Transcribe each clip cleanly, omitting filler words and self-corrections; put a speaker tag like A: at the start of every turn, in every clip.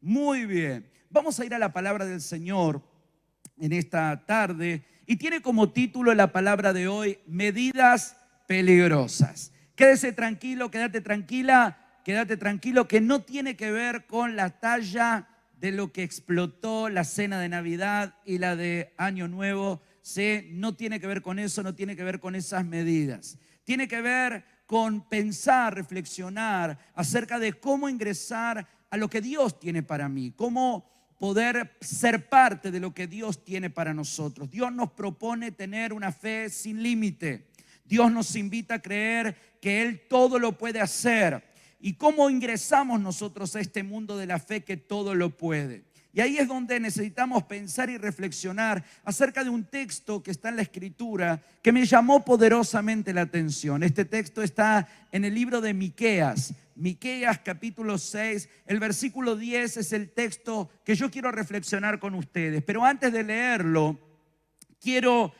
A: Muy bien. Vamos a ir a la palabra del Señor en esta tarde y tiene como título la palabra de hoy, medidas peligrosas. Quédese tranquilo, quédate tranquila, quédate tranquilo, que no tiene que ver con la talla de lo que explotó la cena de Navidad y la de Año Nuevo. Sí, no tiene que ver con eso, no tiene que ver con esas medidas. Tiene que ver con pensar, reflexionar acerca de cómo ingresar a lo que Dios tiene para mí, cómo poder ser parte de lo que Dios tiene para nosotros. Dios nos propone tener una fe sin límite. Dios nos invita a creer que Él todo lo puede hacer. ¿Y cómo ingresamos nosotros a este mundo de la fe que todo lo puede? Y ahí es donde necesitamos pensar y reflexionar acerca de un texto que está en la Escritura que me llamó poderosamente la atención. Este texto está en el libro de Miqueas. Miqueas capítulo 6, el versículo 10 es el texto que yo quiero reflexionar con ustedes. Pero antes de leerlo, quiero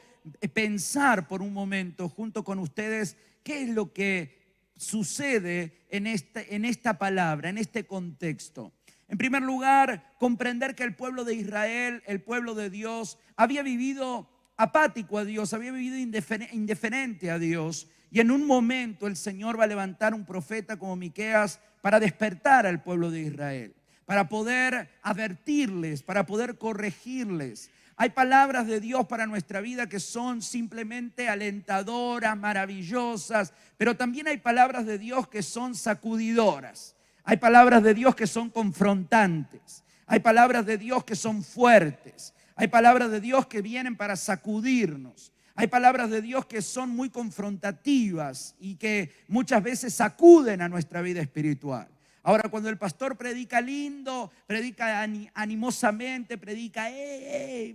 A: pensar por un momento junto con ustedes qué es lo que sucede en esta palabra, en este contexto. En primer lugar, comprender que el pueblo de Israel, el pueblo de Dios, había vivido apático a Dios, había vivido indiferente a Dios. Y en un momento el Señor va a levantar un profeta como Miqueas para despertar al pueblo de Israel, para poder advertirles, para poder corregirles. Hay palabras de Dios para nuestra vida que son simplemente alentadoras, maravillosas, pero también hay palabras de Dios que son sacudidoras. Hay palabras de Dios que son confrontantes. Hay palabras de Dios que son fuertes. Hay palabras de Dios que vienen para sacudirnos. Hay palabras de Dios que son muy confrontativas y que muchas veces sacuden a nuestra vida espiritual. Ahora, cuando el pastor predica lindo, predica animosamente, predica,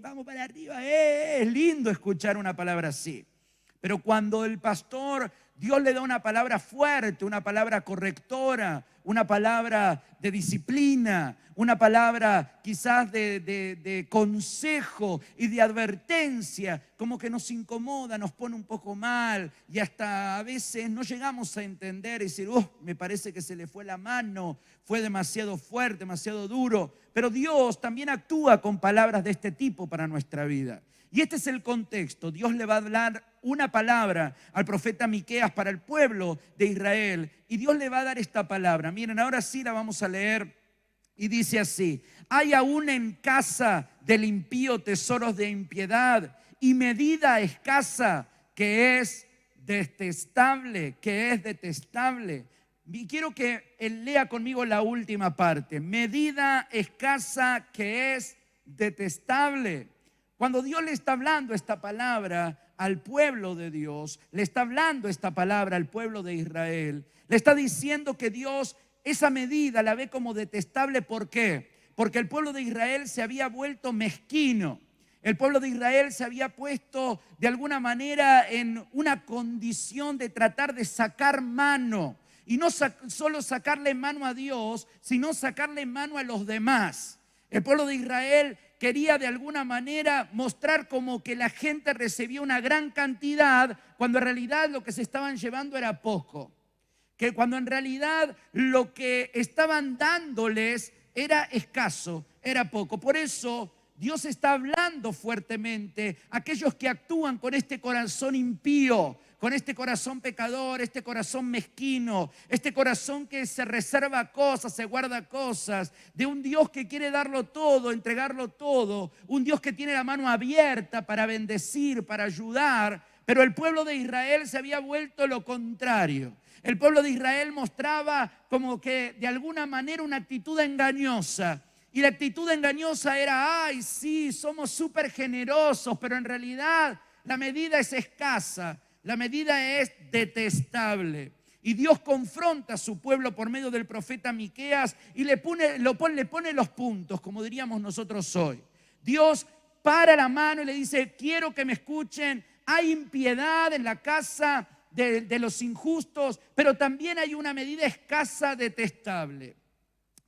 A: vamos para arriba, es lindo escuchar una palabra así. Pero cuando el pastor, Dios le da una palabra fuerte, una palabra correctora, una palabra de disciplina, una palabra quizás de consejo y de advertencia, como que nos incomoda, nos pone un poco mal y hasta a veces no llegamos a entender y decir, me parece que se le fue la mano, fue demasiado fuerte, demasiado duro. Pero Dios también actúa con palabras de este tipo para nuestra vida. Y este es el contexto. Dios le va a hablar una palabra al profeta Miqueas para el pueblo de Israel. Y Dios le va a dar esta palabra. Miren, ahora sí la vamos a leer. Y dice así: hay aún en casa del impío tesoros de impiedad y medida escasa que es detestable, que es detestable. Y quiero que él lea conmigo la última parte. Medida escasa que es detestable. Cuando Dios le está hablando esta palabra al pueblo de Dios, le está hablando esta palabra al pueblo de Israel, le está diciendo que Dios esa medida la ve como detestable. ¿Por qué? Porque el pueblo de Israel se había vuelto mezquino. El pueblo de Israel se había puesto de alguna manera en una condición de tratar de sacar mano. Y no solo sacarle mano a Dios, sino sacarle mano a los demás. El pueblo de Israel quería de alguna manera mostrar como que la gente recibía una gran cantidad, cuando en realidad lo que se estaban llevando era poco. Que cuando en realidad lo que estaban dándoles era escaso, era poco. Por eso Dios está hablando fuertemente a aquellos que actúan con este corazón impío, con este corazón pecador, este corazón mezquino, este corazón que se reserva cosas, se guarda cosas, de un Dios que quiere darlo todo, entregarlo todo, un Dios que tiene la mano abierta para bendecir, para ayudar. Pero el pueblo de Israel se había vuelto lo contrario. El pueblo de Israel mostraba como que de alguna manera una actitud engañosa. Y la actitud engañosa era, ay, sí, somos súper generosos, pero en realidad la medida es escasa, la medida es detestable. Y Dios confronta a su pueblo por medio del profeta Miqueas y le pone los puntos, como diríamos nosotros hoy. Dios para la mano y le dice, quiero que me escuchen, hay impiedad en la casa de los injustos, pero también hay una medida escasa, detestable.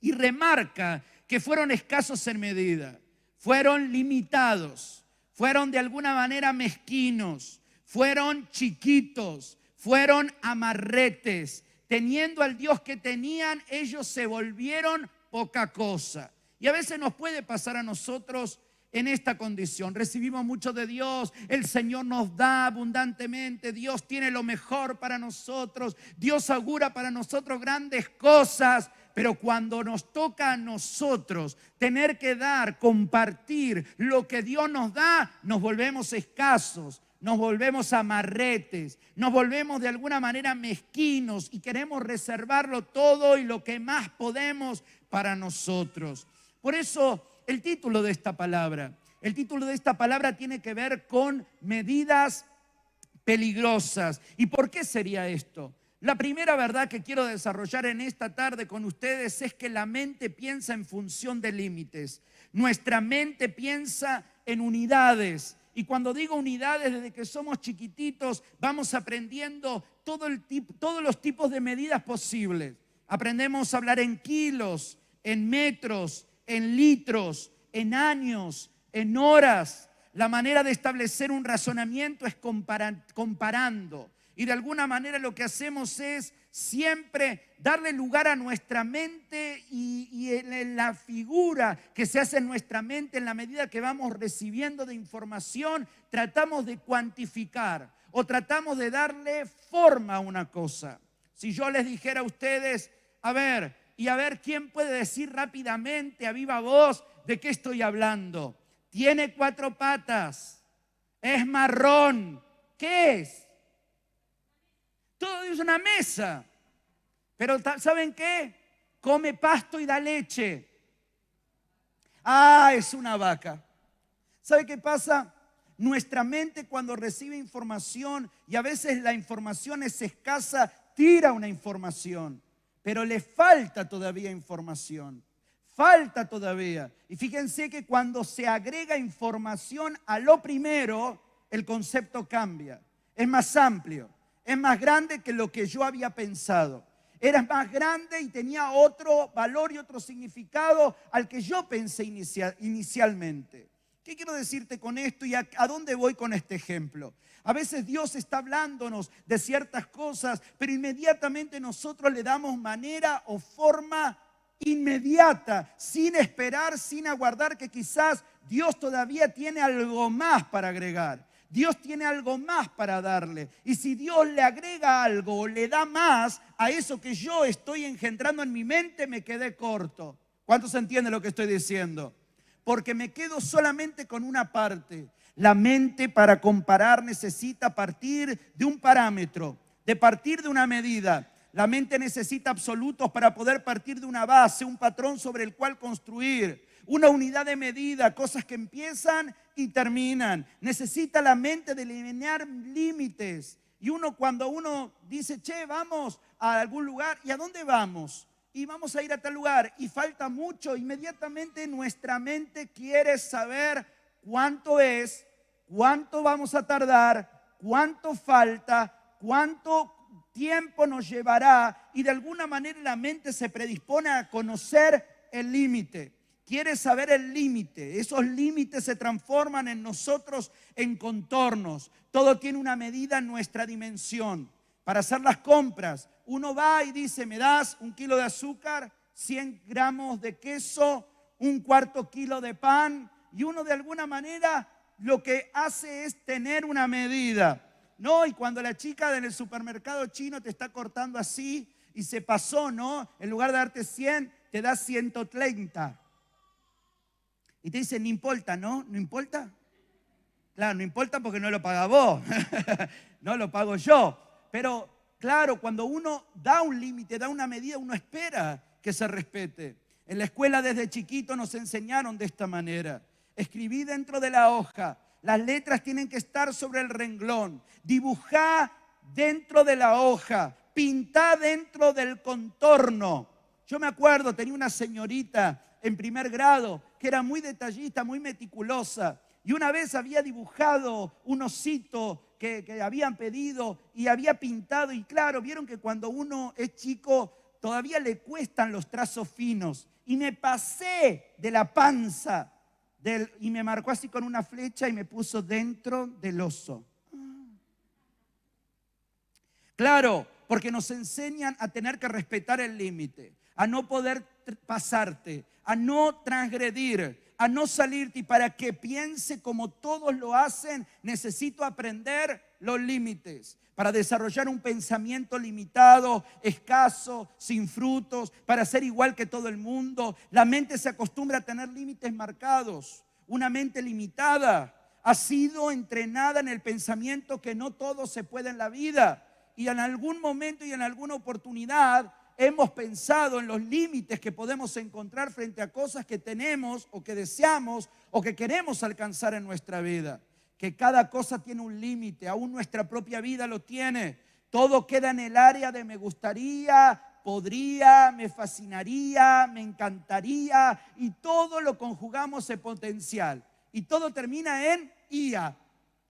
A: Y remarca que fueron escasos en medida, fueron limitados, fueron de alguna manera mezquinos, fueron chiquitos, fueron amarretes. Teniendo al Dios que tenían, ellos se volvieron poca cosa. Y a veces nos puede pasar a nosotros en esta condición. Recibimos mucho de Dios, el Señor nos da abundantemente, Dios tiene lo mejor para nosotros, Dios augura para nosotros grandes cosas, pero cuando nos toca a nosotros tener que dar, compartir lo que Dios nos da, nos volvemos escasos, nos volvemos amarretes, nos volvemos de alguna manera mezquinos y queremos reservarlo todo y lo que más podemos para nosotros. Por eso el título de esta palabra tiene que ver con medidas peligrosas. ¿Y por qué sería esto? La primera verdad que quiero desarrollar en esta tarde con ustedes es que la mente piensa en función de límites. Nuestra mente piensa en unidades. Y cuando digo unidades, desde que somos chiquititos, vamos aprendiendo todos los tipos de medidas posibles. Aprendemos a hablar en kilos, en metros, en litros, en años, en horas. La manera de establecer un razonamiento es comparando. Y de alguna manera lo que hacemos es siempre darle lugar a nuestra mente y en la figura que se hace en nuestra mente en la medida que vamos recibiendo de información, tratamos de cuantificar o tratamos de darle forma a una cosa. Si yo les dijera a ustedes, a ver quién puede decir rápidamente a viva voz de qué estoy hablando. Tiene 4 patas, es marrón, ¿qué es? Todo es una mesa, pero ¿saben qué? Come pasto y da leche. Es una vaca. ¿Sabe qué pasa? Nuestra mente cuando recibe información y a veces la información es escasa, tira una información, pero le falta todavía información. Falta todavía. Y fíjense que cuando se agrega información a lo primero, el concepto cambia. Es más amplio. Es más grande que lo que yo había pensado. Era más grande y tenía otro valor y otro significado al que yo pensé inicialmente. ¿Qué quiero decirte con esto y a dónde voy con este ejemplo? A veces Dios está hablándonos de ciertas cosas, pero inmediatamente nosotros le damos manera o forma inmediata, sin esperar, sin aguardar que quizás Dios todavía tiene algo más para agregar. Dios tiene algo más para darle. Y si Dios le agrega algo o le da más a eso que yo estoy engendrando en mi mente, me quedé corto. ¿Cuántos entienden lo que estoy diciendo? Porque me quedo solamente con una parte. La mente para comparar necesita partir de un parámetro, de partir de una medida. La mente necesita absolutos para poder partir de una base, un patrón sobre el cual construir. Una unidad de medida, cosas que empiezan y terminan. Necesita la mente delinear límites. Y cuando uno dice, vamos a algún lugar, ¿y a dónde vamos? Y vamos a ir a tal lugar y falta mucho, inmediatamente nuestra mente quiere saber cuánto es, cuánto vamos a tardar, cuánto falta, cuánto tiempo nos llevará, y de alguna manera la mente se predispone a conocer el límite. Quiere saber el límite. Esos límites se transforman en nosotros en contornos. Todo tiene una medida en nuestra dimensión. Para hacer las compras, uno va y dice, ¿me das 1 kilo de azúcar, 100 gramos de queso, 1/4 kilo de pan? Y uno de alguna manera lo que hace es tener una medida. No, y cuando la chica en el supermercado chino te está cortando así y se pasó, ¿no? En lugar de darte 100, te da 130. Y te dicen, no importa, ¿no? ¿No importa? Claro, no importa porque no lo pagas vos, no lo pago yo. Pero claro, cuando uno da un límite, da una medida, uno espera que se respete. En la escuela desde chiquito nos enseñaron de esta manera. Escribí dentro de la hoja, las letras tienen que estar sobre el renglón. Dibujá dentro de la hoja, pintá dentro del contorno. Yo me acuerdo, tenía una señorita en 1er grado que era muy detallista, muy meticulosa, y una vez había dibujado un osito que habían pedido y había pintado, y claro, vieron que cuando uno es chico todavía le cuestan los trazos finos, y me pasé de la panza y me marcó así con una flecha y me puso dentro del oso. Claro, porque nos enseñan a tener que respetar el límite, a no poder pasarte, a no transgredir, a no salirte. Y para que piense como todos lo hacen, necesito aprender los límites. Para desarrollar un pensamiento limitado, escaso, sin frutos, para ser igual que todo el mundo. La mente se acostumbra a tener límites marcados. Una mente limitada ha sido entrenada en el pensamiento que no todo se puede en la vida. Y en algún momento y en alguna oportunidad hemos pensado en los límites que podemos encontrar frente a cosas que tenemos o que deseamos o que queremos alcanzar en nuestra vida. Que cada cosa tiene un límite, aún nuestra propia vida lo tiene. Todo queda en el área de me gustaría, podría, me fascinaría, me encantaría, y todo lo conjugamos en potencial. Y todo termina en ia.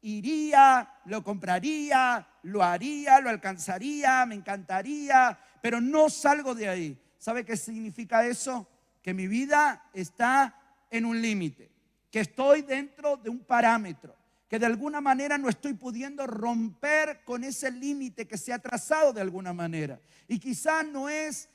A: Iría, lo compraría, lo haría, lo alcanzaría, me encantaría, pero no salgo de ahí. ¿Sabe qué significa eso? Que mi vida está en un límite, que estoy dentro de un parámetro, que de alguna manera no estoy pudiendo romper con ese límite que se ha trazado de alguna manera. Y quizás no es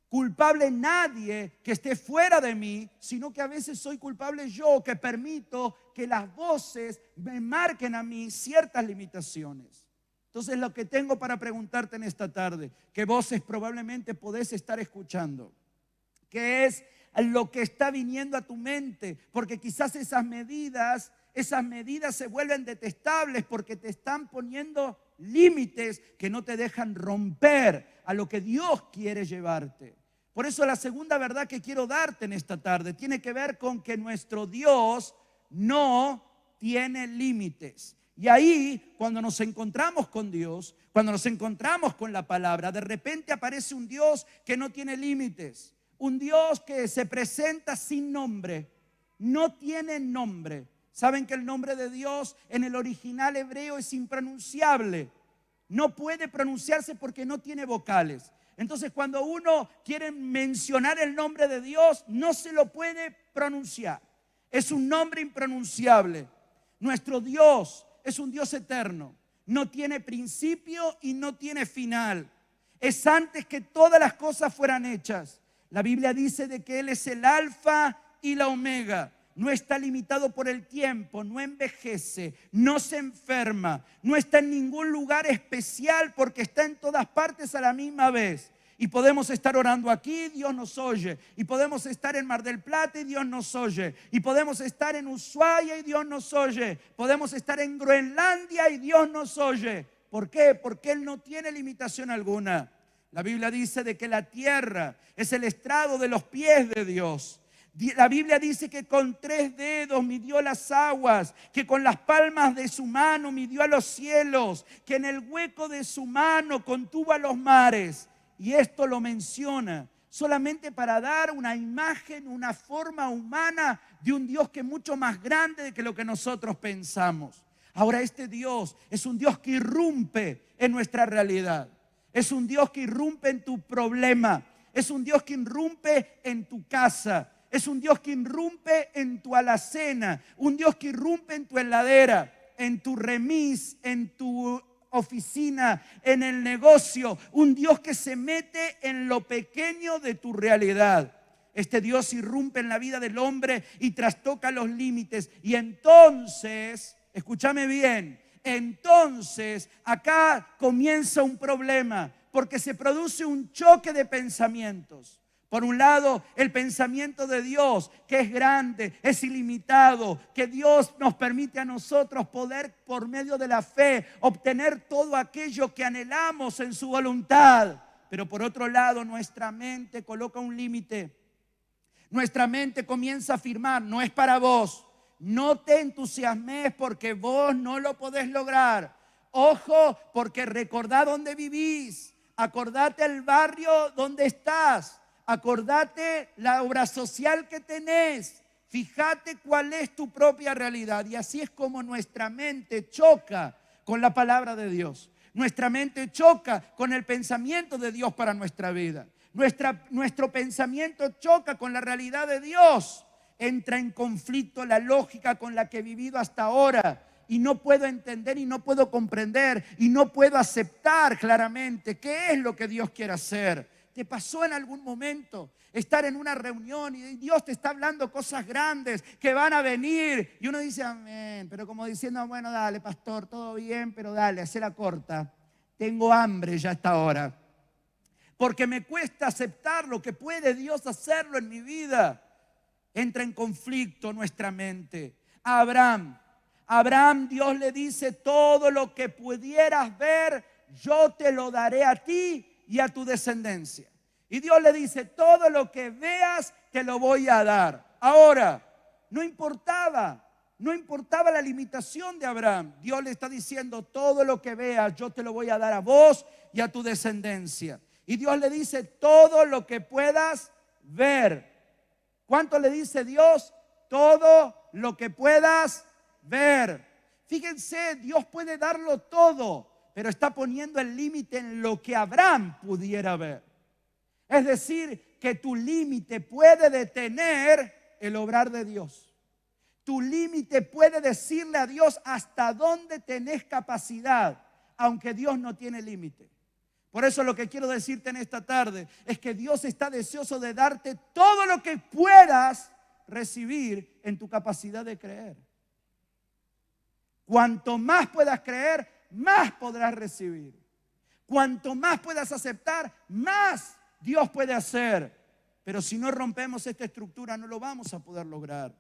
A: culpable nadie que esté fuera de mí, sino que a veces soy culpable yo, que permito que las voces me marquen a mí ciertas limitaciones. Entonces, lo que tengo para preguntarte en esta tarde, ¿qué voces probablemente podés estar escuchando? ¿Qué es lo que está viniendo a tu mente? Porque quizás esas medidas se vuelven detestables porque te están poniendo límites que no te dejan romper a lo que Dios quiere llevarte. Por eso la segunda verdad que quiero darte en esta tarde tiene que ver con que nuestro Dios no tiene límites. Y ahí, cuando nos encontramos con Dios, cuando nos encontramos con la palabra, de repente aparece un Dios que no tiene límites. Un Dios que se presenta sin nombre, no tiene nombre. Saben que el nombre de Dios en el original hebreo es impronunciable. No puede pronunciarse porque no tiene vocales. Entonces, cuando uno quiere mencionar el nombre de Dios, no se lo puede pronunciar. Es un nombre impronunciable. Nuestro Dios es un Dios eterno. No tiene principio y no tiene final. Es antes que todas las cosas fueran hechas. La Biblia dice de que Él es el alfa y la omega. No está limitado por el tiempo, no envejece, no se enferma, no está en ningún lugar especial porque está en todas partes a la misma vez. Y podemos estar orando aquí, Dios nos oye. Y podemos estar en Mar del Plata y Dios nos oye. Y podemos estar en Ushuaia y Dios nos oye. Podemos estar en Groenlandia y Dios nos oye. ¿Por qué? Porque Él no tiene limitación alguna. La Biblia dice de que la tierra es el estrado de los pies de Dios. La Biblia dice que con 3 dedos midió las aguas, que con las palmas de su mano midió a los cielos, que en el hueco de su mano contuvo a los mares. Y esto lo menciona solamente para dar una imagen, una forma humana de un Dios que es mucho más grande que lo que nosotros pensamos. Ahora, este Dios es un Dios que irrumpe en nuestra realidad. Es un Dios que irrumpe en tu problema. Es un Dios que irrumpe en tu casa. Es un Dios que irrumpe en tu alacena, un Dios que irrumpe en tu heladera, en tu remis, en tu oficina, en el negocio. Un Dios que se mete en lo pequeño de tu realidad. Este Dios irrumpe en la vida del hombre y trastoca los límites. Y entonces, escúchame bien, entonces acá comienza un problema porque se produce un choque de pensamientos. Por un lado, el pensamiento de Dios, que es grande, es ilimitado, que Dios nos permite a nosotros poder, por medio de la fe, obtener todo aquello que anhelamos en su voluntad. Pero por otro lado, nuestra mente coloca un límite. Nuestra mente comienza a afirmar, no es para vos, no te entusiasmes porque vos no lo podés lograr. Ojo, porque recordá dónde vivís, acordate el barrio donde estás. Acordate la obra social que tenés. Fíjate cuál es tu propia realidad. Y así es como nuestra mente choca con la palabra de Dios. Nuestra mente choca con el pensamiento de Dios para nuestra vida. Nuestro pensamiento choca con la realidad de Dios. Entra en conflicto la lógica con la que he vivido hasta ahora. Y no puedo entender y no puedo comprender y no puedo aceptar claramente qué es lo que Dios quiere hacer. ¿Te pasó en algún momento estar en una reunión y Dios te está hablando cosas grandes que van a venir? Y uno dice, amén, pero como diciendo, bueno, dale, pastor, todo bien, pero dale, hacela corta. Tengo hambre ya a esta hora. Porque me cuesta aceptar lo que puede Dios hacerlo en mi vida. Entra en conflicto nuestra mente. A Abraham, Dios le dice, todo lo que pudieras ver, yo te lo daré a ti y a tu descendencia. Y Dios le dice, todo lo que veas, te lo voy a dar. Ahora, no importaba la limitación de Abraham. Dios le está diciendo, todo lo que veas, yo te lo voy a dar a vos y a tu descendencia. Y Dios le dice, todo lo que puedas ver. ¿Cuánto le dice Dios? Todo lo que puedas ver. Fíjense, Dios puede darlo todo, pero está poniendo el límite en lo que Abraham pudiera ver. Es decir, que tu límite puede detener el obrar de Dios. Tu límite puede decirle a Dios hasta dónde tenés capacidad, aunque Dios no tiene límite. Por eso lo que quiero decirte en esta tarde es que Dios está deseoso de darte todo lo que puedas recibir en tu capacidad de creer. Cuanto más puedas creer, más podrás recibir. Cuanto más puedas aceptar, más Dios puede hacer. Pero si no rompemos esta estructura, no lo vamos a poder lograr.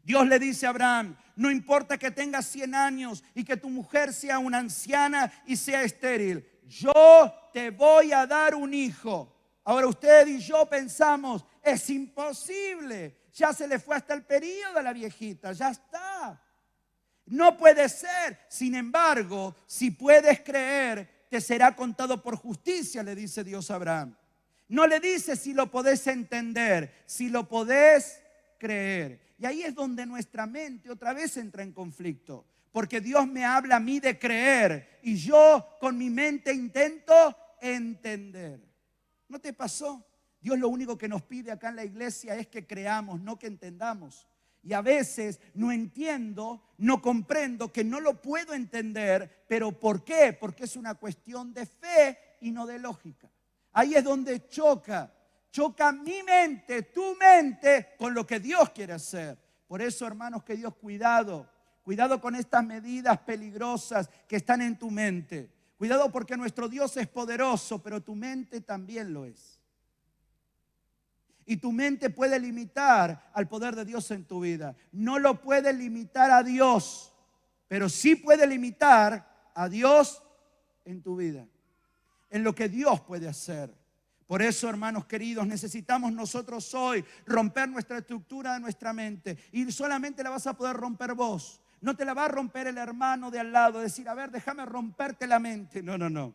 A: Dios le dice a Abraham, no importa que tengas 100 años y que tu mujer sea una anciana y sea estéril, yo te voy a dar un hijo. Ahora usted y yo pensamos, es imposible, ya se le fue hasta el periodo a la viejita, ya está. No puede ser. Sin embargo, si puedes creer, te será contado por justicia, le dice Dios a Abraham. No le dice si lo podés entender, si lo podés creer. Y ahí es donde nuestra mente otra vez entra en conflicto. Porque Dios me habla a mí de creer y yo con mi mente intento entender. ¿No te pasó? Dios lo único que nos pide acá en la iglesia es que creamos, no que entendamos. Y a veces no entiendo, no comprendo, que no lo puedo entender. ¿Pero por qué? Porque es una cuestión de fe y no de lógica. Ahí es donde choca mi mente, tu mente, con lo que Dios quiere hacer. Por eso, hermanos, que Dios, cuidado con estas medidas peligrosas que están en tu mente. Cuidado porque nuestro Dios es poderoso, pero tu mente también lo es. Y tu mente puede limitar al poder de Dios en tu vida. No lo puede limitar a Dios, pero sí puede limitar a Dios en tu vida, en lo que Dios puede hacer. Por eso, hermanos queridos, necesitamos nosotros hoy romper nuestra estructura de nuestra mente. Y solamente la vas a poder romper vos. No te la va a romper el hermano de al lado, decir, a ver, déjame romperte la mente. No.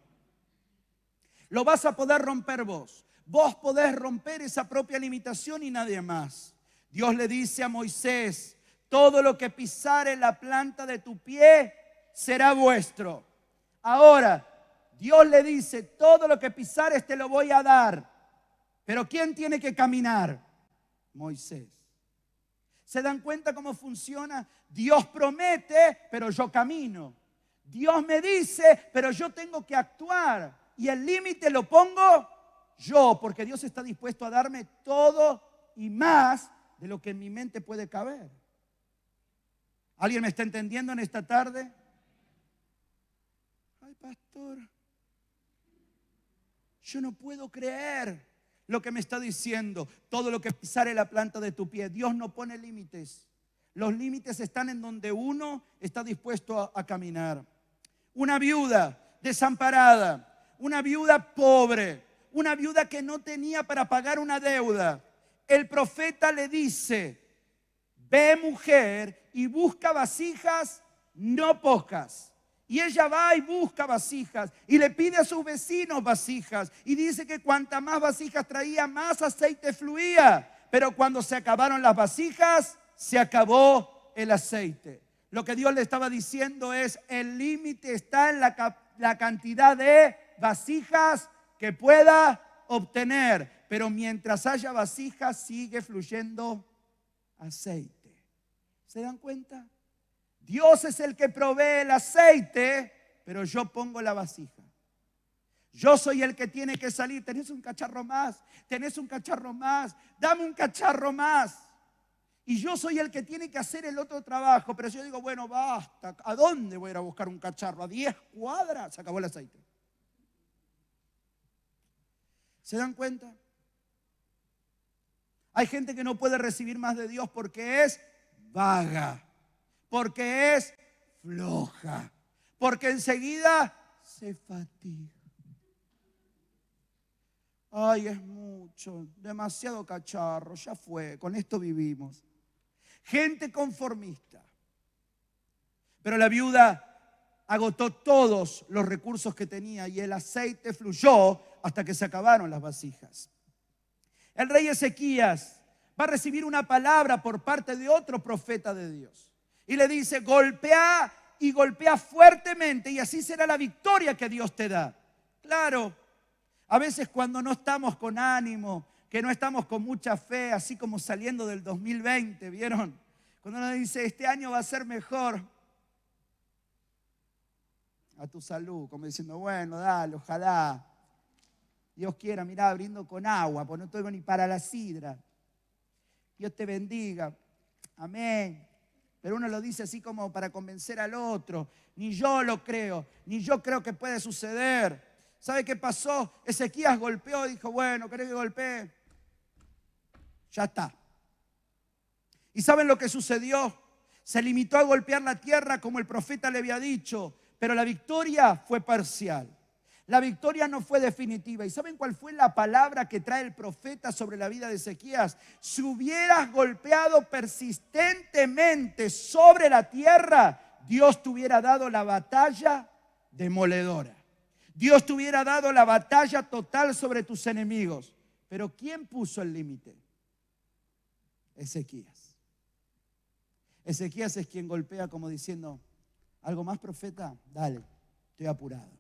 A: Lo vas a poder romper vos. Vos podés romper esa propia limitación y nadie más. Dios le dice a Moisés, todo lo que pisare la planta de tu pie será vuestro. Ahora, Dios le dice, todo lo que pisares te lo voy a dar. Pero ¿quién tiene que caminar? Moisés. ¿Se dan cuenta cómo funciona? Dios promete, pero yo camino. Dios me dice, pero yo tengo que actuar. Y el límite lo pongo yo, porque Dios está dispuesto a darme todo y más de lo que en mi mente puede caber. ¿Alguien me está entendiendo en esta tarde? Ay, pastor, yo no puedo creer lo que me está diciendo. Todo lo que pisare la planta de tu pie. Dios no pone límites. Los límites están en donde uno está dispuesto a caminar. Una viuda desamparada, una viuda pobre, una viuda que no tenía para pagar una deuda. El profeta le dice, ve mujer y busca vasijas no pocas. Y ella va y busca vasijas y le pide a sus vecinos vasijas. Y dice que cuanta más vasijas traía, más aceite fluía. Pero cuando se acabaron las vasijas, se acabó el aceite. Lo que Dios le estaba diciendo es, el límite está en la cantidad de vasijas que pueda obtener. Pero mientras haya vasijas, sigue fluyendo aceite. ¿Se dan cuenta? Dios es el que provee el aceite, pero yo pongo la vasija. Yo soy el que tiene que salir. Tenés un cacharro más, tenés un cacharro más, dame un cacharro más. Y yo soy el que tiene que hacer el otro trabajo. Pero si yo digo, bueno, basta, ¿a dónde voy a ir a buscar un cacharro? ¿A 10 cuadras? Se acabó el aceite. ¿Se dan cuenta? Hay gente que no puede recibir más de Dios porque es vaga, porque es floja, porque enseguida se fatiga. Ay, es mucho, demasiado cacharro, ya fue, con esto vivimos. Gente conformista. Pero la viuda agotó todos los recursos que tenía y el aceite fluyó hasta que se acabaron las vasijas. El rey Ezequías va a recibir una palabra por parte de otro profeta de Dios. Y le dice, golpea y golpea fuertemente y así será la victoria que Dios te da. Claro, a veces cuando no estamos con ánimo, que no estamos con mucha fe, así como saliendo del 2020, ¿vieron? Cuando uno dice, este año va a ser mejor. A tu salud, como diciendo, bueno, dale, ojalá. Dios quiera, mirá, brindo con agua, pues no tengo ni para la sidra. Dios te bendiga. Amén. Pero uno lo dice así como para convencer al otro. Ni yo lo creo, ni yo creo que puede suceder. ¿Sabe qué pasó? Ezequías golpeó y dijo, bueno, ¿querés que golpee? Ya está. ¿Y saben lo que sucedió? Se limitó a golpear la tierra como el profeta le había dicho, pero la victoria fue parcial. La victoria no fue definitiva. ¿Y saben cuál fue la palabra que trae el profeta sobre la vida de Ezequías? Si hubieras golpeado persistentemente sobre la tierra, Dios te hubiera dado la batalla demoledora. Dios te hubiera dado la batalla total sobre tus enemigos. Pero ¿quién puso el límite? Ezequías. Ezequías es quien golpea como diciendo, ¿algo más, profeta? Dale, estoy apurado.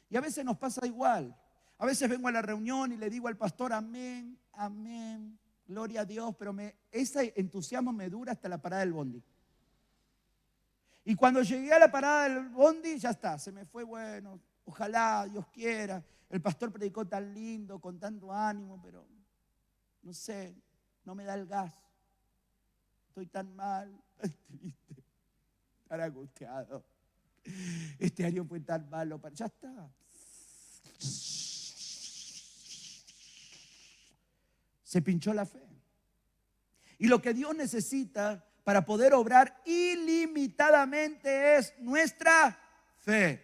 A: Y a veces nos pasa igual. A veces vengo a la reunión y le digo al pastor, amén, amén, gloria a Dios, pero ese entusiasmo me dura hasta la parada del bondi. Y cuando llegué a la parada del bondi, ya está, se me fue, bueno, ojalá, Dios quiera. El pastor predicó tan lindo, con tanto ánimo, pero no sé, no me da el gas. Estoy tan mal, tan triste, tan angustiado. Este año fue tan malo, ya está. Se pinchó la fe. Y lo que Dios necesita para poder obrar ilimitadamente es nuestra fe.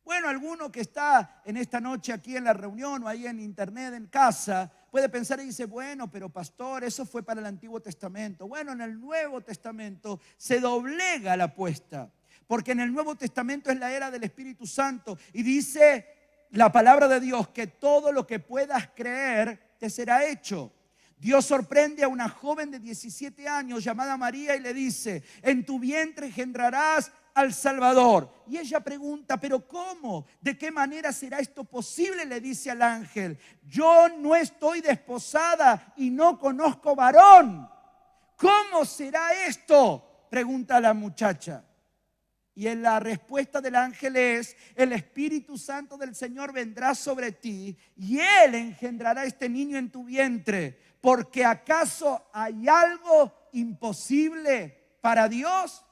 A: Bueno, alguno que está en esta noche aquí en la reunión o ahí en internet, en casa, puede pensar y dice, bueno, pero pastor, eso fue para el Antiguo Testamento. Bueno, en el Nuevo Testamento se doblega la apuesta, porque en el Nuevo Testamento es la era del Espíritu Santo y dice la palabra de Dios que todo lo que puedas creer te será hecho. Dios sorprende a una joven de 17 años llamada María y le dice, en tu vientre engendrarás al Salvador. Y ella pregunta, ¿pero cómo? ¿De qué manera será esto posible? Le dice al ángel, yo no estoy desposada y no conozco varón. ¿Cómo será esto? Pregunta la muchacha. Y en la respuesta del ángel es, el Espíritu Santo del Señor vendrá sobre ti y Él engendrará este niño en tu vientre. Porque ¿acaso hay algo imposible para Dios?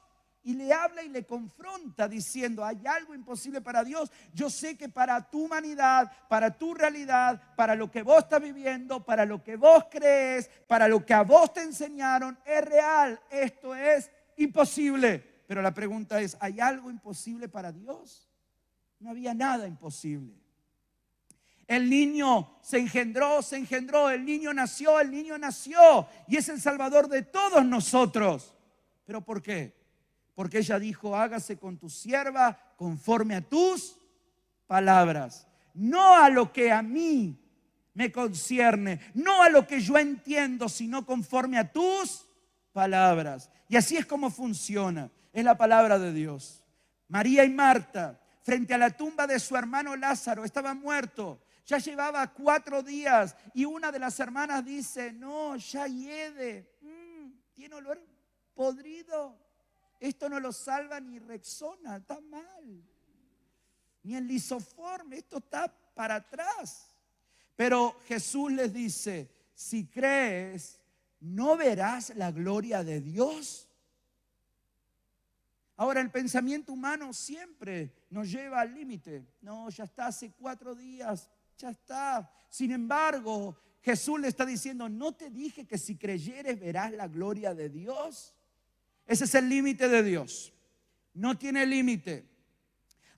A: Y le habla y le confronta diciendo, ¿hay algo imposible para Dios? Yo sé que para tu humanidad, para tu realidad, para lo que vos estás viviendo, para lo que vos crees, para lo que a vos te enseñaron, es real. Esto es imposible. Pero la pregunta es, ¿hay algo imposible para Dios? No había nada imposible. El niño se engendró, el niño nació y es el Salvador de todos nosotros. ¿Pero por qué? Porque ella dijo, hágase con tu sierva conforme a tus palabras. No a lo que a mí me concierne, no a lo que yo entiendo, sino conforme a tus palabras. Y así es como funciona. Es la palabra de Dios. María y Marta, frente a la tumba de su hermano Lázaro, estaba muerto. Ya llevaba 4 días y una de las hermanas dice, no, ya hiede, tiene olor podrido. Esto no lo salva ni Rexona, está mal. ni en lisoforme, esto está para atrás. Pero Jesús les dice, si crees, ¿no verás la gloria de Dios? Ahora, el pensamiento humano siempre nos lleva al límite. No, ya está, hace 4 días, ya está. Sin embargo, Jesús le está diciendo, ¿no te dije que si creyeres verás la gloria de Dios? Ese es el límite de Dios. No tiene límite.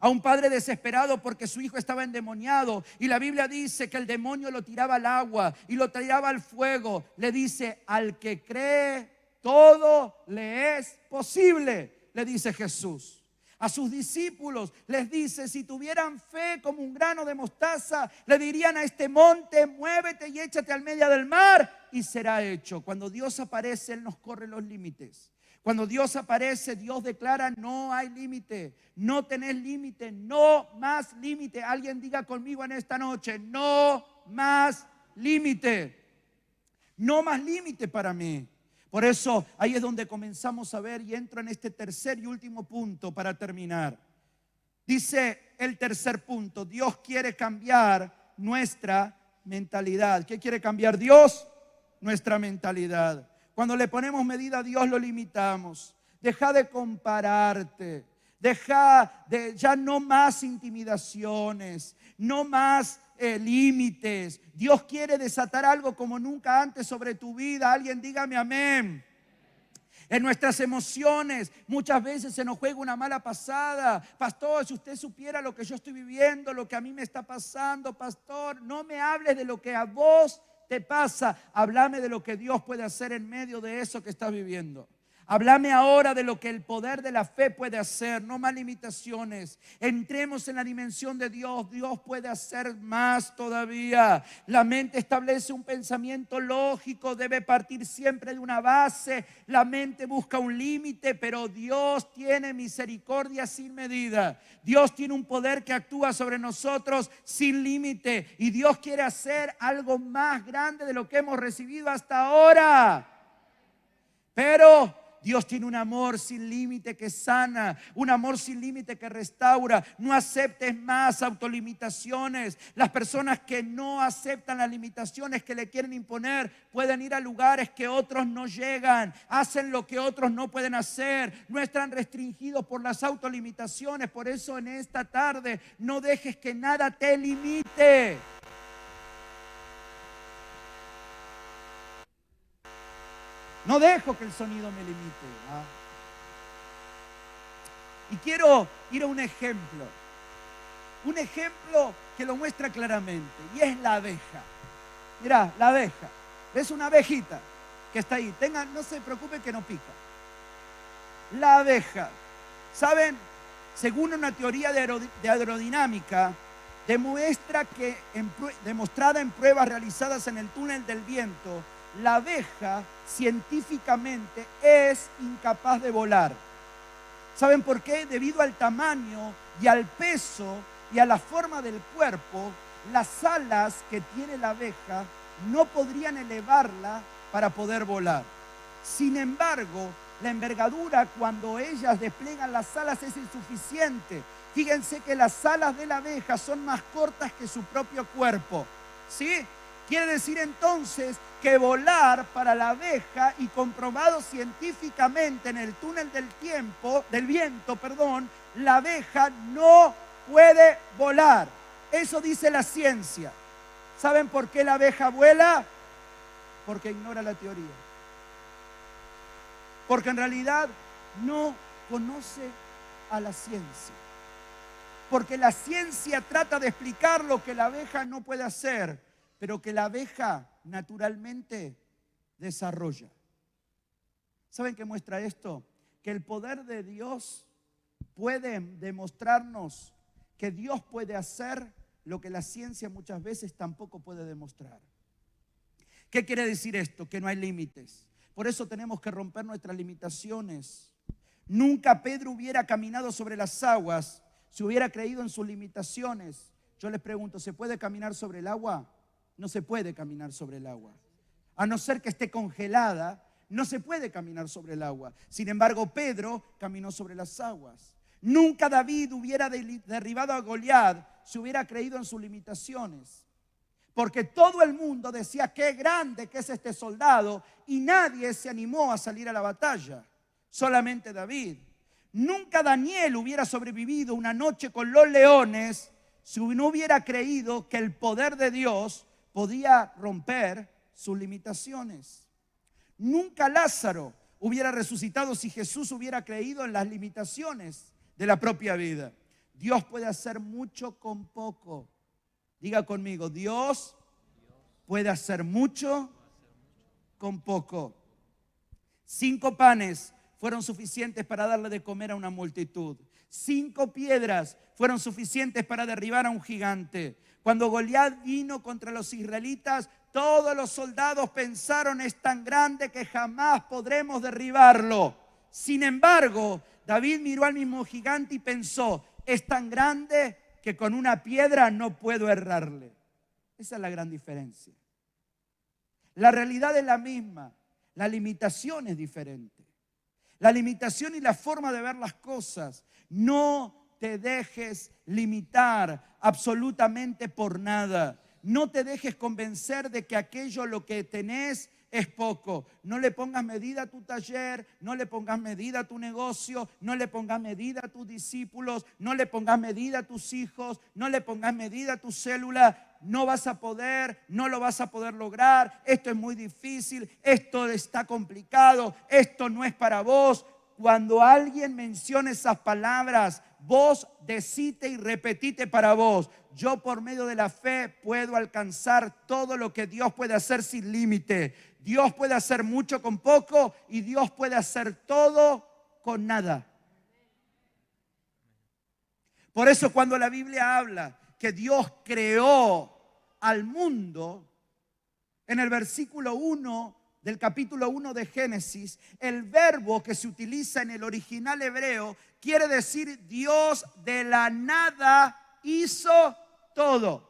A: A un padre desesperado porque su hijo estaba endemoniado y la Biblia dice que el demonio lo tiraba al agua y lo tiraba al fuego. Le dice, al que cree, todo le es posible, le dice Jesús. A sus discípulos les dice, si tuvieran fe como un grano de mostaza, le dirían a este monte, muévete y échate al medio del mar y será hecho. Cuando Dios aparece, Él nos corre los límites. Cuando Dios aparece, Dios declara, no hay límite, no tenés límite, no más límite. Alguien diga conmigo en esta noche, no más límite, no más límite para mí. Por eso ahí es donde comenzamos a ver y entro en este tercer y último punto para terminar. Dice el tercer punto, Dios quiere cambiar nuestra mentalidad. ¿Qué quiere cambiar Dios? Nuestra mentalidad. Cuando le ponemos medida a Dios lo limitamos. Deja de compararte. Deja de, ya no más intimidaciones, no más límites. Dios quiere desatar algo como nunca antes sobre tu vida. Alguien dígame amén. En nuestras emociones muchas veces se nos juega una mala pasada. Pastor, si usted supiera lo que yo estoy viviendo, lo que a mí me está pasando, pastor, no me hables de lo que a vos te pasa. Háblame de lo que Dios puede hacer en medio de eso que estás viviendo. Háblame ahora de lo que el poder de la fe puede hacer, no más limitaciones. Entremos en la dimensión de Dios. Dios puede hacer más todavía. La mente establece un pensamiento lógico, debe partir siempre de una base. La mente busca un límite, pero Dios tiene misericordia sin medida. Dios tiene un poder que actúa sobre nosotros sin límite. Y Dios quiere hacer algo más grande de lo que hemos recibido hasta ahora. Pero Dios tiene un amor sin límite que sana, un amor sin límite que restaura. No aceptes más autolimitaciones. Las personas que no aceptan las limitaciones que le quieren imponer pueden ir a lugares que otros no llegan. Hacen lo que otros no pueden hacer. No están restringidos por las autolimitaciones. Por eso en esta tarde no dejes que nada te limite. No dejo que el sonido me limite. Y quiero ir a un ejemplo. Un ejemplo que lo muestra claramente. Y es la abeja. Mirá, la abeja. ¿Ves una abejita que está ahí? No se preocupen que no pica. La abeja. ¿Saben? Según una teoría de aerodinámica, demostrada en pruebas realizadas en el túnel del viento, la abeja científicamente es incapaz de volar. ¿Saben por qué? Debido al tamaño y al peso y a la forma del cuerpo, las alas que tiene la abeja no podrían elevarla para poder volar. Sin embargo, la envergadura cuando ellas despliegan las alas es insuficiente. Fíjense que las alas de la abeja son más cortas que su propio cuerpo. ¿Sí? Quiere decir entonces que volar para la abeja, y comprobado científicamente en el túnel del viento, la abeja no puede volar. Eso dice la ciencia. ¿Saben por qué la abeja vuela? Porque ignora la teoría. Porque en realidad no conoce a la ciencia. Porque la ciencia trata de explicar lo que la abeja no puede hacer, pero que la abeja naturalmente desarrolla. ¿Saben qué muestra esto? Que el poder de Dios puede demostrarnos que Dios puede hacer lo que la ciencia muchas veces tampoco puede demostrar. ¿Qué quiere decir esto? Que no hay límites. Por eso tenemos que romper nuestras limitaciones. Nunca Pedro hubiera caminado sobre las aguas si hubiera creído en sus limitaciones. Yo les pregunto, ¿se puede caminar sobre el agua? No se puede caminar sobre el agua. A no ser que esté congelada, no se puede caminar sobre el agua. Sin embargo, Pedro caminó sobre las aguas. Nunca David hubiera derribado a Goliat si hubiera creído en sus limitaciones. Porque todo el mundo decía qué grande que es este soldado y nadie se animó a salir a la batalla. Solamente David. Nunca Daniel hubiera sobrevivido una noche con los leones si no hubiera creído que el poder de Dios podía romper sus limitaciones. Nunca Lázaro hubiera resucitado si Jesús hubiera creído en las limitaciones de la propia vida. Dios puede hacer mucho con poco. Diga conmigo, Dios puede hacer mucho con poco. 5 panes fueron suficientes para darle de comer a una multitud. 5 piedras fueron suficientes para derribar a un gigante. Cuando Goliat vino contra los israelitas, todos los soldados pensaron: es tan grande que jamás podremos derribarlo. Sin embargo, David miró al mismo gigante y pensó: es tan grande que con una piedra no puedo errarle. Esa es la gran diferencia. La realidad es la misma, la limitación es diferente. La limitación y la forma de ver las cosas. No te dejes limitar absolutamente por nada. No te dejes convencer de que aquello lo que tenés es poco. No le pongas medida a tu taller, no le pongas medida a tu negocio, no le pongas medida a tus discípulos, no le pongas medida a tus hijos, no le pongas medida a tu célula. No vas a poder, no lo vas a poder lograr, esto es muy difícil, esto está complicado, esto no es para vos. Cuando alguien mencione esas palabras, vos decite y repetite para vos: yo por medio de la fe puedo alcanzar todo lo que Dios puede hacer sin límite. Dios puede hacer mucho con poco y Dios puede hacer todo con nada. Por eso cuando la Biblia habla que Dios creó al mundo, en el versículo 1 del capítulo 1 de Génesis, el verbo que se utiliza en el original hebreo quiere decir: Dios de la nada hizo todo.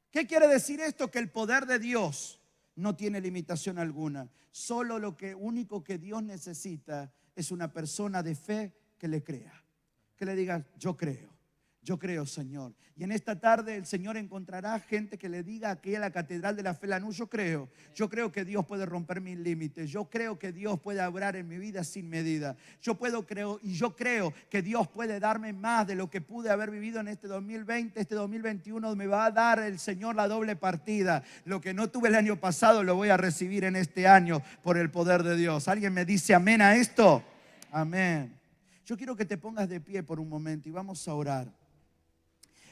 A: ¿Qué quiere decir esto? Que el poder de Dios no tiene limitación alguna. Solo lo único que Dios necesita es una persona de fe que le crea. Que le diga: yo creo, Señor. Y en esta tarde el Señor encontrará gente que le diga aquí en la Catedral de la Fe Lanús: yo creo que Dios puede romper mis límites. Yo creo que Dios puede obrar en mi vida sin medida. Yo creo que Dios puede darme más de lo que pude haber vivido en este 2020. Este 2021 me va a dar el Señor la doble partida. Lo que no tuve el año pasado lo voy a recibir en este año por el poder de Dios. ¿Alguien me dice amén a esto? Amén. Yo quiero que te pongas de pie por un momento y vamos a orar.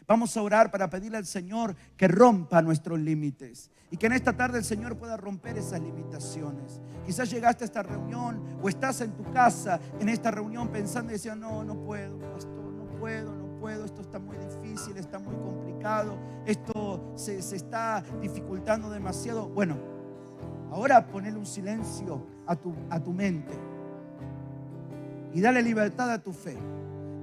A: Vamos a orar para pedirle al Señor que rompa nuestros límites y que en esta tarde el Señor pueda romper esas limitaciones. Quizás llegaste a esta reunión o estás en tu casa en esta reunión pensando y diciendo: no puedo, pastor, no puedo, esto está muy difícil, está muy complicado, esto se está dificultando demasiado. Bueno, ahora ponle un silencio a tu mente y dale libertad a tu fe.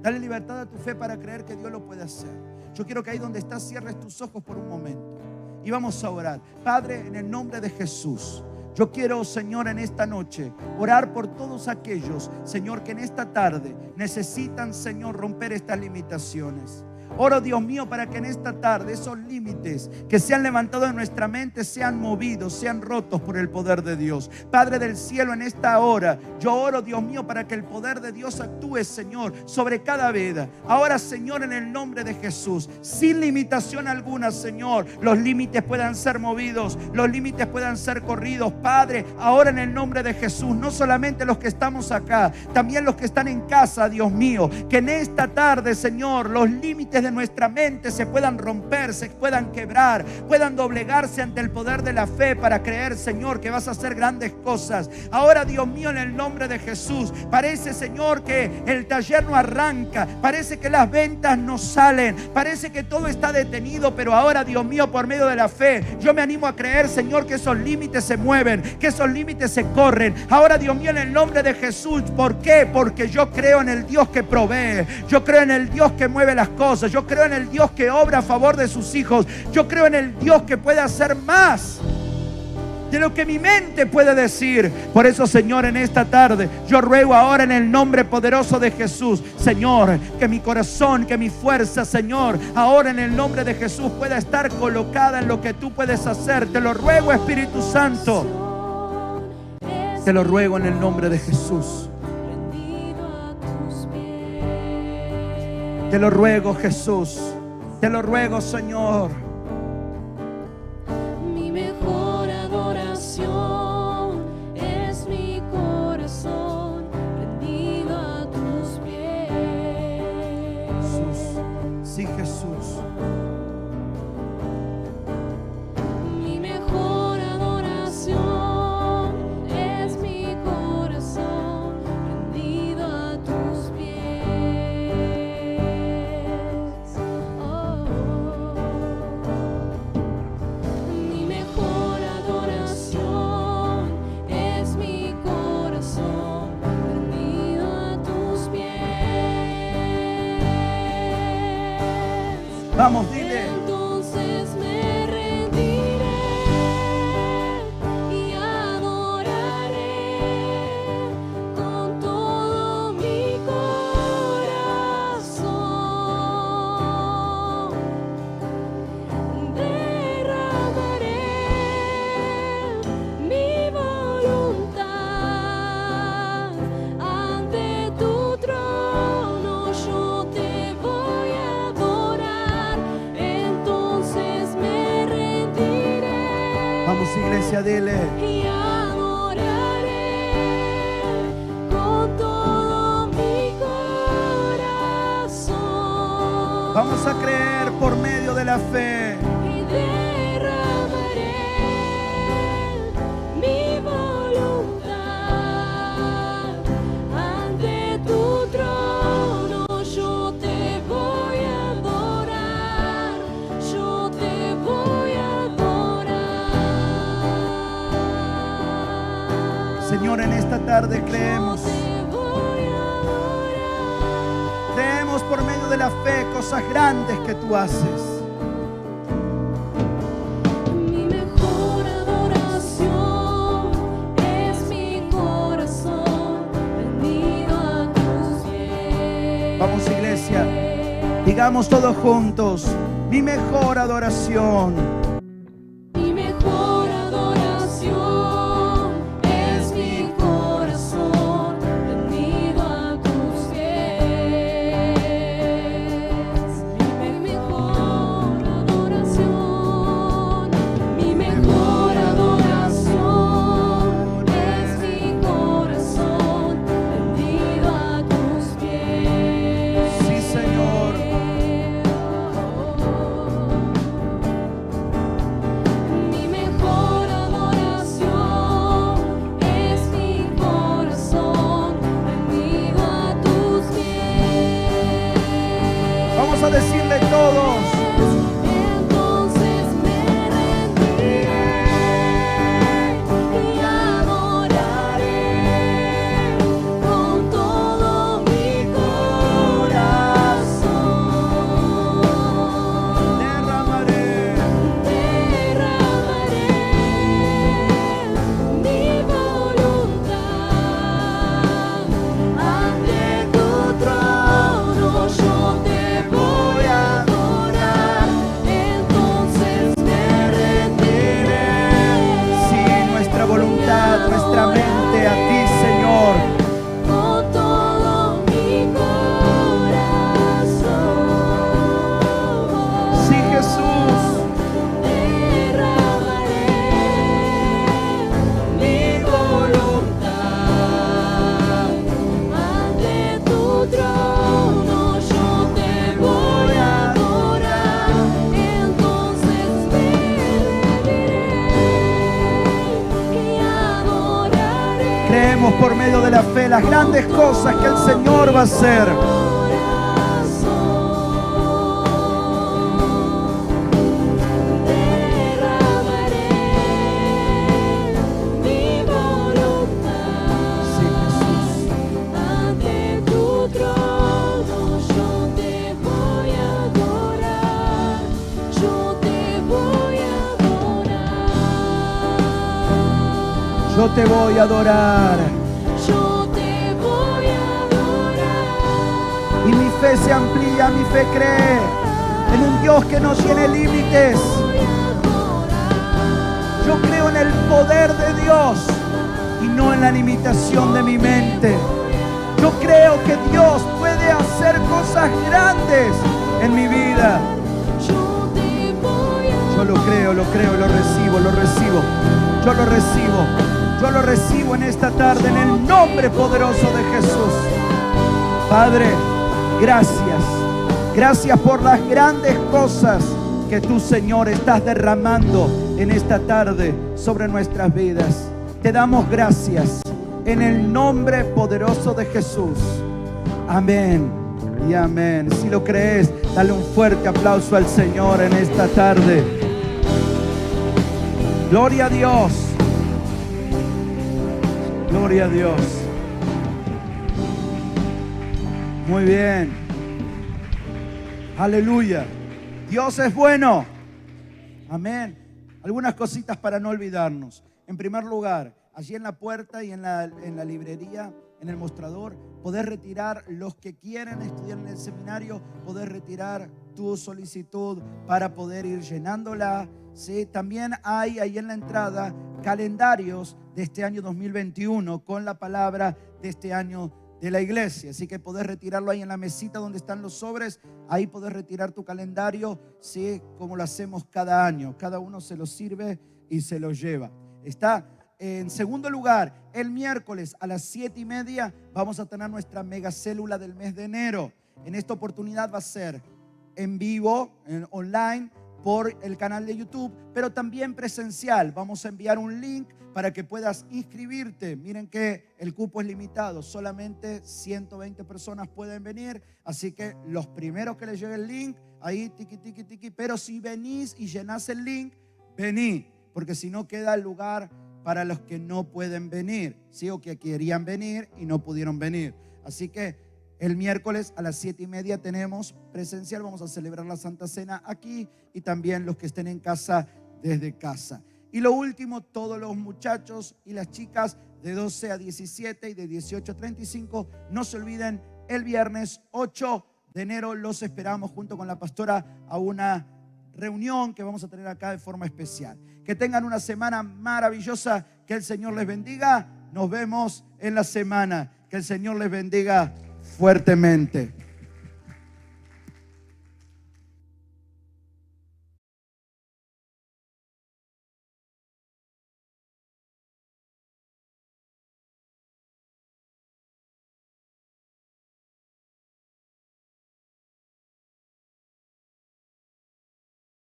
A: Dale libertad a tu fe para creer que Dios lo puede hacer. Yo quiero que ahí donde estás cierres tus ojos por un momento y vamos a orar. Padre, en el nombre de Jesús, yo quiero, Señor, en esta noche orar por todos aquellos, Señor, que en esta tarde necesitan, Señor, romper estas limitaciones. Oro, Dios mío, para que en esta tarde esos límites que se han levantado en nuestra mente sean movidos, sean rotos por el poder de Dios. Padre del cielo, en esta hora yo oro, Dios mío, para que el poder de Dios actúe, Señor, sobre cada vida. Ahora, Señor, en el nombre de Jesús, sin limitación alguna, Señor, los límites puedan ser movidos, los límites puedan ser corridos. Padre, ahora en el nombre de Jesús, no solamente los que estamos acá, también los que están en casa, Dios mío, que en esta tarde, Señor, los límites de nuestra mente se puedan romper, se puedan quebrar, puedan doblegarse ante el poder de la fe para creer, Señor, que vas a hacer grandes cosas. Ahora, Dios mío, en el nombre de Jesús, parece, Señor, que el taller no arranca, parece que las ventas no salen, parece que todo está detenido, pero ahora, Dios mío, por medio de la fe, yo me animo a creer, Señor, que esos límites se mueven, que esos límites se corren. Ahora, Dios mío, en el nombre de Jesús, ¿por qué? Porque yo creo en el Dios que provee, yo creo en el Dios que mueve las cosas, yo creo en el Dios que obra a favor de sus hijos, yo creo en el Dios que puede hacer más de lo que mi mente puede decir. Por eso, Señor, en esta tarde yo ruego ahora en el nombre poderoso de Jesús, Señor, que mi corazón, que mi fuerza, Señor, ahora en el nombre de Jesús pueda estar colocada en lo que tú puedes hacer. Te lo ruego, Espíritu Santo. Te lo ruego en el nombre de Jesús. Te lo ruego, Jesús. Te lo ruego, Señor.
B: Mi mejor adoración es mi corazón rendido a tus pies.
A: Jesús. Sí, Jesús.
B: Mi mejor adoración es mi corazón rendido a tus pies. Mi mejor adoración es mi corazón rendido a tus pies.
A: Vamos, dile.
B: Entonces me rendiré y adoraré con todo mi corazón. Derramaré mi voluntad ante tu trono. Yo te voy a adorar. Entonces me rendiré
A: Vamos, iglesia, dile.
B: y adoraré con todo mi corazón.
A: Vamos a creer por medio de la fe.
B: Y derramaré mi voluntad ante tu trono. Yo te voy a adorar. Yo te voy a adorar.
A: Señor, en esta tarde creemos.
B: Yo te voy a adorar.
A: Creemos por medio de la fe cosas grandes que tú haces.
B: Mi mejor adoración es mi corazón rendido a tus pies.
A: Vamos, iglesia, digamos todos juntos: mi mejor adoración.
B: Mi mejor adoración es mi corazón rendido a tus pies. Mi mejor adoración, mi mejor adoración es mi corazón rendido a tus pies.
A: Sí, Señor.
B: Mi mejor adoración es mi corazón rendido a tus pies.
A: Vamos a decirle todos:
B: Entonces me rendiré y adoraré con todo mi corazón.
A: derramaré.
B: Derramaré mi voluntad ante tu trono. Yo te voy a adorar. Entonces me rendiré.
A: Sí, nuestra voluntad, nuestra mente a ti, Señor.
B: Con todo mi corazón.
A: Sí, Jesús.
B: Derramaré mi voluntad ante tu trono. Yo te voy a adorar. Entonces me rendiré y adoraré.
A: Creemos por medio de la fe las grandes cosas que el Señor va a hacer.
B: Derramaré mi voluntad
A: Sí, Jesús.
B: ante tu trono. Yo te voy a adorar. Yo te voy a adorar.
A: te voy a adorar.
B: yo te voy a adorar.
A: Y mi fe se amplía, mi fe cree en un Dios que no tiene límites.
B: Voy a adorar.
A: Yo creo en el poder de Dios y no en la limitación de mi mente. Yo creo que Dios puede hacer cosas grandes en mi vida.
B: Yo te voy a
A: Yo lo creo, lo recibo, lo recibo. Yo lo recibo. Yo lo recibo en esta tarde en el nombre poderoso de Jesús. Padre, gracias. Gracias por las grandes cosas que tú, Señor, estás derramando en esta tarde sobre nuestras vidas. Te damos gracias en el nombre poderoso de Jesús. Amén y amén. Si lo crees, dale un fuerte aplauso al Señor en esta tarde. Gloria a Dios. Gloria a Dios. Muy bien. Aleluya. Dios es bueno. Amén. Algunas cositas para no olvidarnos. En primer lugar, allí en la puerta y en la librería, en el mostrador, podés retirar, los que quieren estudiar en el seminario, podés retirar tu solicitud para poder ir llenándola. ¿Sí? También hay ahí en la entrada calendarios de este año 2021 con la palabra de este año de la iglesia. Así que podés retirarlo ahí en la mesita donde están los sobres. Ahí podés retirar tu calendario, ¿sí? Como lo hacemos cada año. Cada uno se lo sirve y se lo lleva. Está. En segundo lugar, el miércoles a las 7:30 vamos a tener nuestra mega célula del mes de enero. En esta oportunidad va a ser en vivo, online, por el canal de YouTube, pero también presencial. Vamos a enviar un link para que puedas inscribirte. Miren que el cupo es limitado, solamente 120 personas pueden venir, así que los primeros que les llegue el link, ahí tiqui, tiqui, tiqui. Pero si venís y llenás el link, vení, porque si no queda el lugar para los que no pueden venir, ¿sí? O que querían venir y no pudieron venir. Así que el miércoles a las 7:30 tenemos presencial, vamos a celebrar la Santa Cena aquí y también los que estén en casa desde casa. Y lo último, todos los muchachos y las chicas de 12 a 17 y de 18 a 35, no se olviden, el viernes 8 de enero los esperamos junto con la pastora a una reunión que vamos a tener acá de forma especial. Que tengan una semana maravillosa, que el Señor les bendiga. Nos vemos en la semana. Que el Señor les bendiga fuertemente.